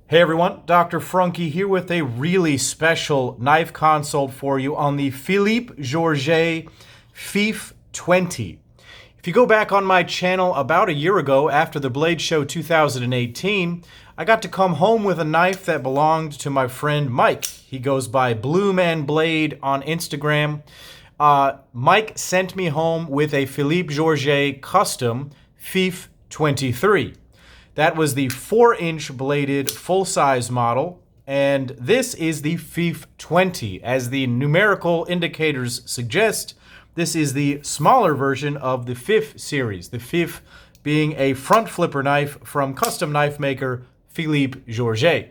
Hey everyone, Dr. Frunkey here with a really special knife consult for you on the Phillipe Jourget Fif20. If you go back on my channel about a year ago after the Blade Show 2018, I got to come home with a knife that belonged to my friend Mike. He goes by Blue Man Blade on Instagram. Mike sent me home with a Phillipe Jourget custom Fif23. That was the 4-inch bladed full-size model, and this is the Fif20. As the numerical indicators suggest, this is the smaller version of the Fief series, the Fief being a front flipper knife from custom knife maker Phillipe Jourget.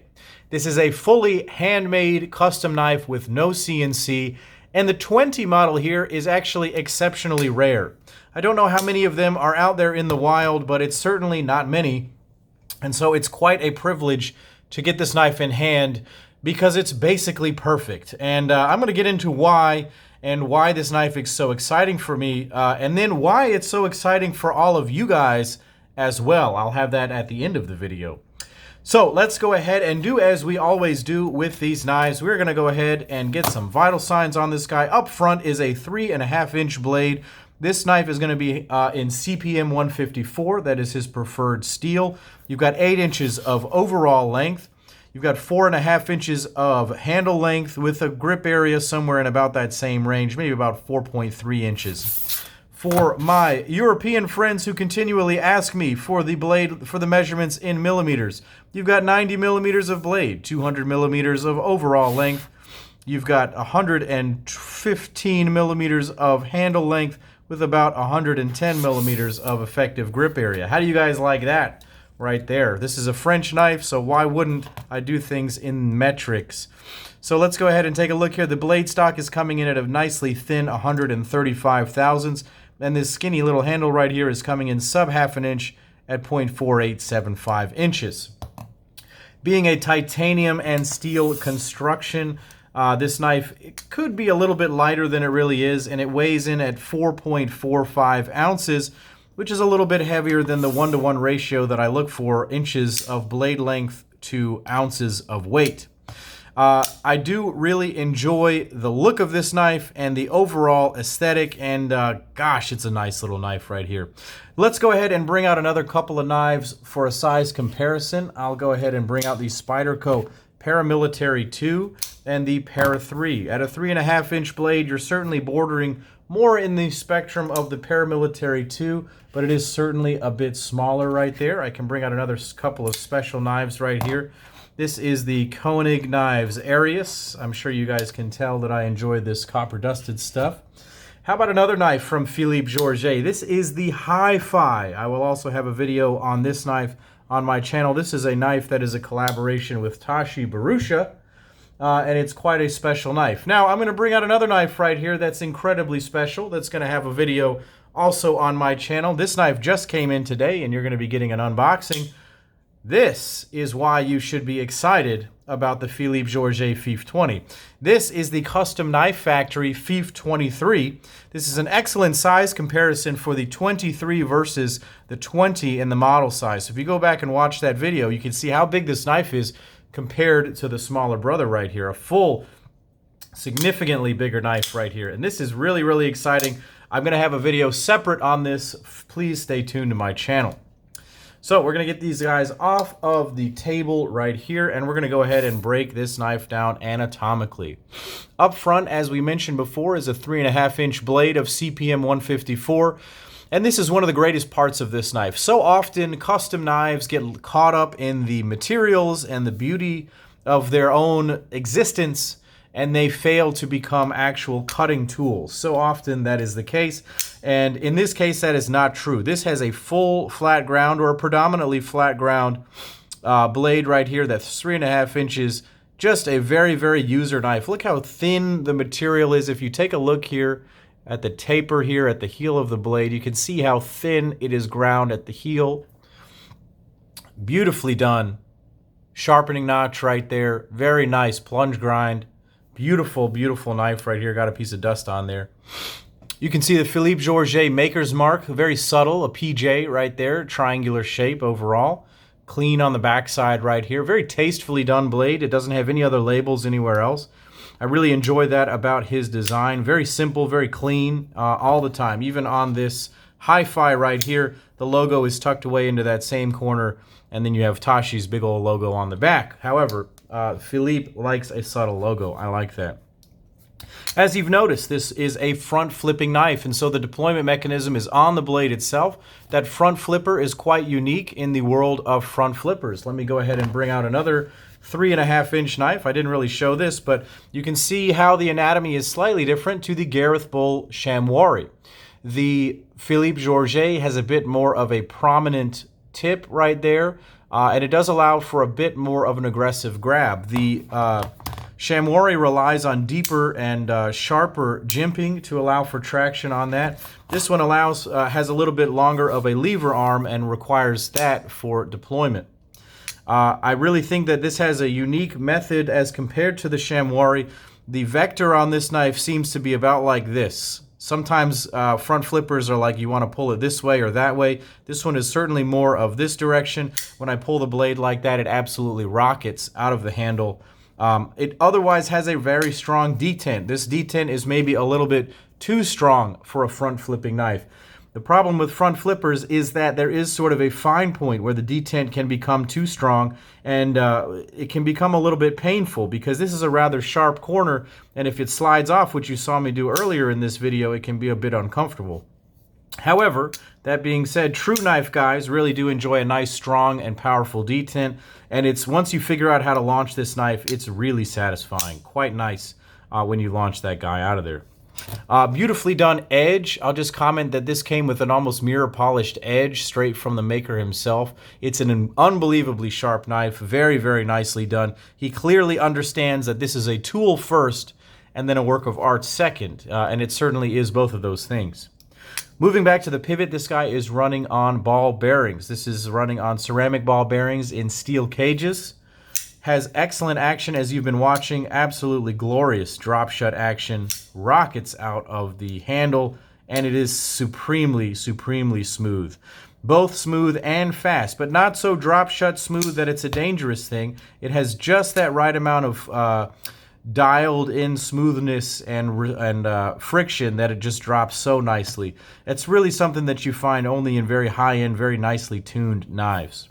This is a fully handmade custom knife with no CNC, and the 20 model here is actually exceptionally rare. I don't know how many of them are out there in the wild, but it's certainly not many. And so it's quite a privilege to get this knife in hand because it's basically perfect. And I'm going to get into why this knife is so exciting for me, and then why it's so exciting for all of you guys as well. I'll have that at the end of the video. So let's go ahead and do as we always do with these knives. We're going to go ahead and get some vital signs on this guy. Up front is a 3.5-inch blade. This knife is going to be in CPM 154. That is his preferred steel. You've got 8 inches of overall length. You've got 4.5 inches of handle length with a grip area somewhere in about that same range, maybe about 4.3 inches. For my European friends who continually ask me for the blade, for the measurements in millimeters, you've got 90 millimeters of blade, 200 millimeters of overall length. You've got 115 millimeters of handle length with about 110 millimeters of effective grip area. How do you guys like that right there? This is a French knife, so why wouldn't I do things in metrics? So let's go ahead and take a look here. The blade stock is coming in at a nicely thin 135 thousandths, and this skinny little handle right here is coming in sub half an inch at 0.4875 inches. Being a titanium and steel construction, this knife could be a little bit lighter than it really is, and it weighs in at 4.45 ounces, which is a little bit heavier than the 1-to-1 ratio that I look for, inches of blade length to ounces of weight. I do really enjoy the look of this knife and the overall aesthetic, and gosh, it's a nice little knife right here. Let's go ahead and bring out another couple of knives for a size comparison. I'll go ahead and bring out the Spyderco Paramilitary 2 and the Para 3. At a 3.5-inch blade, you're certainly bordering more in the spectrum of the Paramilitary 2, but it is certainly a bit smaller right there. I can bring out another couple of special knives right here. This is the Koenig Knives Arius. I'm sure you guys can tell that I enjoy this copper-dusted stuff. How about another knife from Phillipe Jourget? This is the Hi-Fi. I will also have a video on this knife on my channel. This is a knife that is a collaboration with Tashi Barusha, and it's quite a special knife. Now, I'm going to bring out another knife right here that's incredibly special, that's going to have a video also on my channel. This knife just came in today, and you're going to be getting an unboxing. This is why you should be excited about the Phillipe Jourget Fif20. This is the Custom Knife Factory Fif23. This is an excellent size comparison for the 23 versus the 20 in the model size. So if you go back and watch that video, you can see how big this knife is compared to the smaller brother right here. A full, significantly bigger knife right here. And this is really, really exciting. I'm going to have a video separate on this. Please stay tuned to my channel. So we're going to get these guys off of the table right here, and we're going to go ahead and break this knife down anatomically. Up front, as we mentioned before, is a 3.5-inch blade of CPM 154, and this is one of the greatest parts of this knife. So often, custom knives get caught up in the materials and the beauty of their own existence, and they fail to become actual cutting tools. So often that is the case, and in this case that is not true. This has a full flat ground, or a predominantly flat ground blade right here that's 3.5 inches. Just a very, very user knife. Look how thin the material is. If you take a look here at the taper here at the heel of the blade, you can see how thin it is ground at the heel. Beautifully done. Sharpening notch right there. Very nice plunge grind. Beautiful, beautiful knife right here. Got a piece of dust on there. You can see the Phillipe Jourget maker's mark, very subtle, a PJ right there, triangular shape overall. clean on the backside right here. Very tastefully done blade. It doesn't have any other labels anywhere else. I really enjoy that about his design. Very simple, very clean all the time. Even on this Hi-Fi right here, the logo is tucked away into that same corner, and then you have Tashi's big old logo on the back. However, Phillipe likes a subtle logo. I like that. As you've noticed, this is a front flipping knife, and so the deployment mechanism is on the blade itself. That front flipper is quite unique in the world of front flippers. Let me go ahead and bring out another 3.5-inch knife. I didn't really show this, but you can see how the anatomy is slightly different to the Gareth Bull Chamois. The Phillipe Jourget has a bit more of a prominent tip right there, and it does allow for a bit more of an aggressive grab. The Chamois relies on deeper and sharper jimping to allow for traction on that. This one has a little bit longer of a lever arm and requires that for deployment. I really think that this has a unique method as compared to the Chamois. The vector on this knife seems to be about like this. Sometimes front flippers are like you want to pull it this way or that way. This one is certainly more of this direction. When I pull the blade like that, it absolutely rockets out of the handle. It otherwise has a very strong detent. This detent is maybe a little bit too strong for a front flipping knife. The problem with front flippers is that there is sort of a fine point where the detent can become too strong, and it can become a little bit painful because this is a rather sharp corner, and if it slides off, which you saw me do earlier in this video, it can be a bit uncomfortable. However, that being said, true knife guys really do enjoy a nice, strong, and powerful detent, and it's once you figure out how to launch this knife, it's really satisfying. Quite nice when you launch that guy out of there. Beautifully done edge. I'll just comment that this came with an almost mirror polished edge straight from the maker himself. It's an unbelievably sharp knife. Very, very nicely done. He clearly understands that this is a tool first and then a work of art second, and it certainly is both of those things. Moving back to the pivot, this guy is running on ball bearings. This is running on ceramic ball bearings in steel cages. Has excellent action as you've been watching. Absolutely glorious drop shut action. Rockets out of the handle, and it is supremely, supremely smooth. Both smooth and fast, but not so drop shut smooth that it's a dangerous thing. It has just that right amount of dialed in smoothness and friction that it just drops so nicely. It's really something that you find only in very high-end, very nicely tuned knives.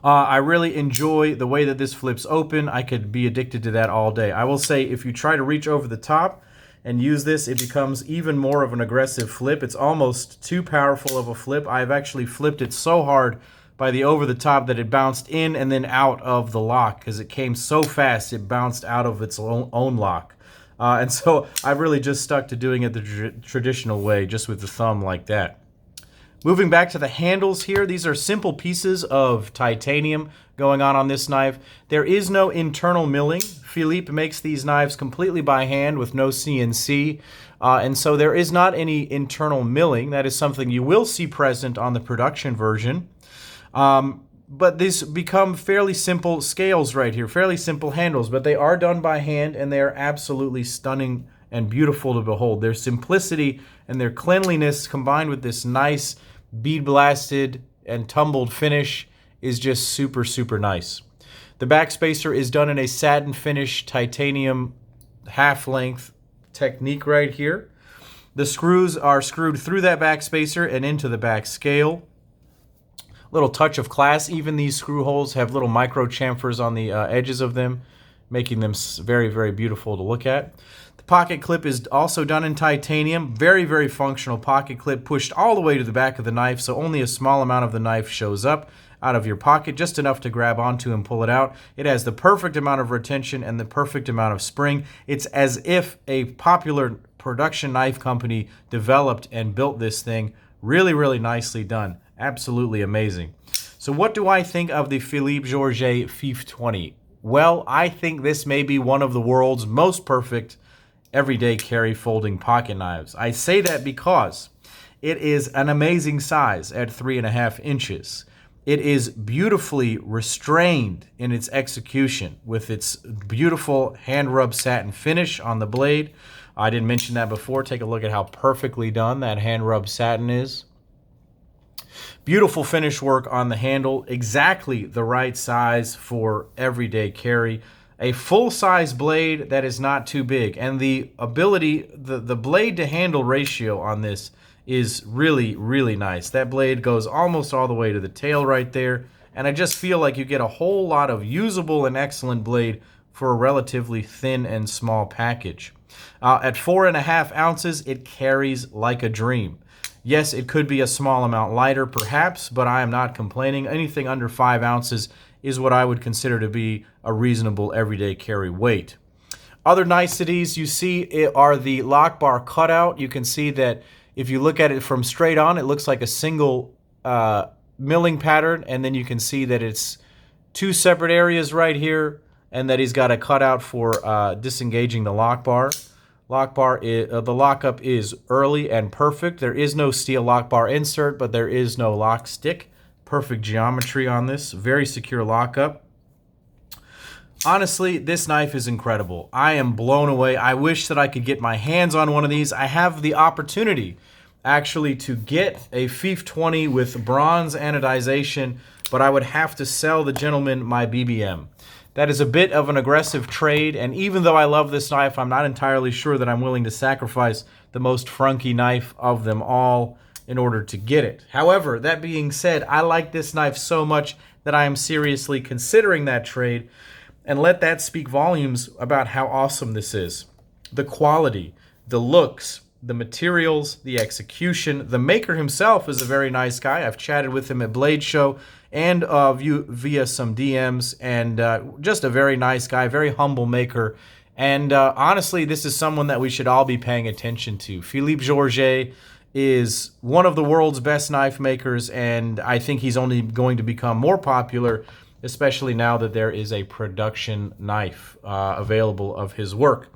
I really enjoy the way that this flips open. I could be addicted to that all day. I will say if you try to reach over the top and use this, it becomes even more of an aggressive flip. It's almost too powerful of a flip. I've actually flipped it so hard by the over the top that it bounced in and then out of the lock because it came so fast it bounced out of its own lock. And so I've really just stuck to doing it the traditional way, just with the thumb like that. Moving back to the handles here, these are simple pieces of titanium going on this knife. There is no internal milling. Phillipe makes these knives completely by hand with no CNC, and so there is not any internal milling. That is something you will see present on the production version. But these become fairly simple scales right here, fairly simple handles, but they are done by hand, and they are absolutely stunning and beautiful to behold. Their simplicity and their cleanliness combined with this nice bead blasted and tumbled finish is just super, super nice. The backspacer is done in a satin finish titanium half-length technique right here. The screws are screwed through that backspacer and into the back scale. Little touch of class. Even these screw holes have little micro chamfers on the edges of them, making them very, very beautiful to look at. The pocket clip is also done in titanium. Very, very functional pocket clip pushed all the way to the back of the knife, so only a small amount of the knife shows up out of your pocket, just enough to grab onto and pull it out. It has the perfect amount of retention and the perfect amount of spring. It's as if a popular production knife company developed and built this thing. Really, really nicely done. Absolutely amazing. So what do I think of the Phillipe Jourget Fif20? Well, I think this may be one of the world's most perfect everyday carry folding pocket knives. I say that because it is an amazing size at 3.5 inches. It is beautifully restrained in its execution with its beautiful hand rub satin finish on the blade. I didn't mention that before. Take a look at how perfectly done that hand rub satin is. Beautiful finish work on the handle, exactly the right size for everyday carry. A full-size blade that is not too big, and the ability, the blade to handle ratio on this is really, really nice. That blade goes almost all the way to the tail right there, and I just feel like you get a whole lot of usable and excellent blade for a relatively thin and small package. At 4.5 ounces, it carries like a dream. Yes, it could be a small amount lighter perhaps, but I am not complaining. Anything under 5 ounces is what I would consider to be a reasonable everyday carry weight. Other niceties you see are the lock bar cutout. You can see that if you look at it from straight on, it looks like a single milling pattern, and then you can see that it's two separate areas right here, and that he's got a cutout for disengaging the lock bar. The lockup is early and perfect. There is no steel lock bar insert, but there is no lock stick. Perfect geometry on this. Very secure lockup. Honestly, this knife is incredible. I am blown away. I wish that I could get my hands on one of these. I have the opportunity actually to get a FIF20 with bronze anodization, but I would have to sell the gentleman my BBM. That is a bit of an aggressive trade, and even though I love this knife, I'm not entirely sure that I'm willing to sacrifice the most Frunkey knife of them all in order to get it. However, that being said, I like this knife so much that I am seriously considering that trade, and let that speak volumes about how awesome this is. The quality, the looks, the materials, the execution. The maker himself is a very nice guy. I've chatted with him at Blade Show and via some DMs, and just a very nice guy, very humble maker. And honestly, this is someone that we should all be paying attention to. Philippe Jourget is one of the world's best knife makers, and I think he's only going to become more popular, especially now that there is a production knife available of his work.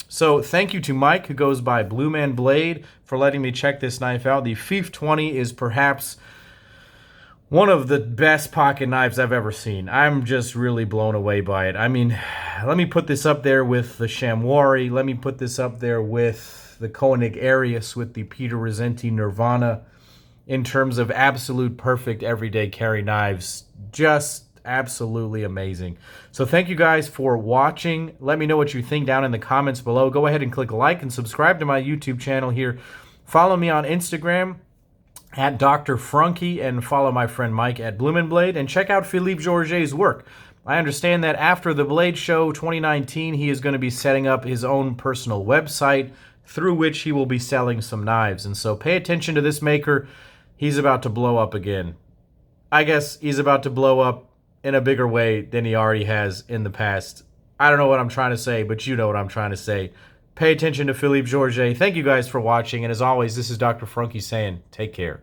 So thank you to Mike, who goes by Blue Man Blade, for letting me check this knife out. The FIF20 is perhaps one of the best pocket knives I've ever seen. I'm just really blown away by it. I mean, let me put this up there with the Shamwari. Let me put this up there with the Koenig Arius, with the Peter Rossetti Nirvana, in terms of absolute perfect everyday carry knives. Just absolutely amazing. So thank you guys for watching. Let me know what you think down in the comments below. Go ahead and click like and subscribe to my YouTube channel here. Follow me on Instagram at Dr. Frunkey, and follow my friend Mike at Bloominblade, and check out Philippe Jourget's work. I understand that after the Blade Show 2019, he is going to be setting up his own personal website through which he will be selling some knives. And so pay attention to this maker. He's about to blow up again. I guess he's about to blow up in a bigger way than he already has in the past. I don't know what I'm trying to say, but you know what I'm trying to say. Pay attention to Philippe Jourget. Thank you guys for watching, and as always, this is Dr. Frunkey saying, take care.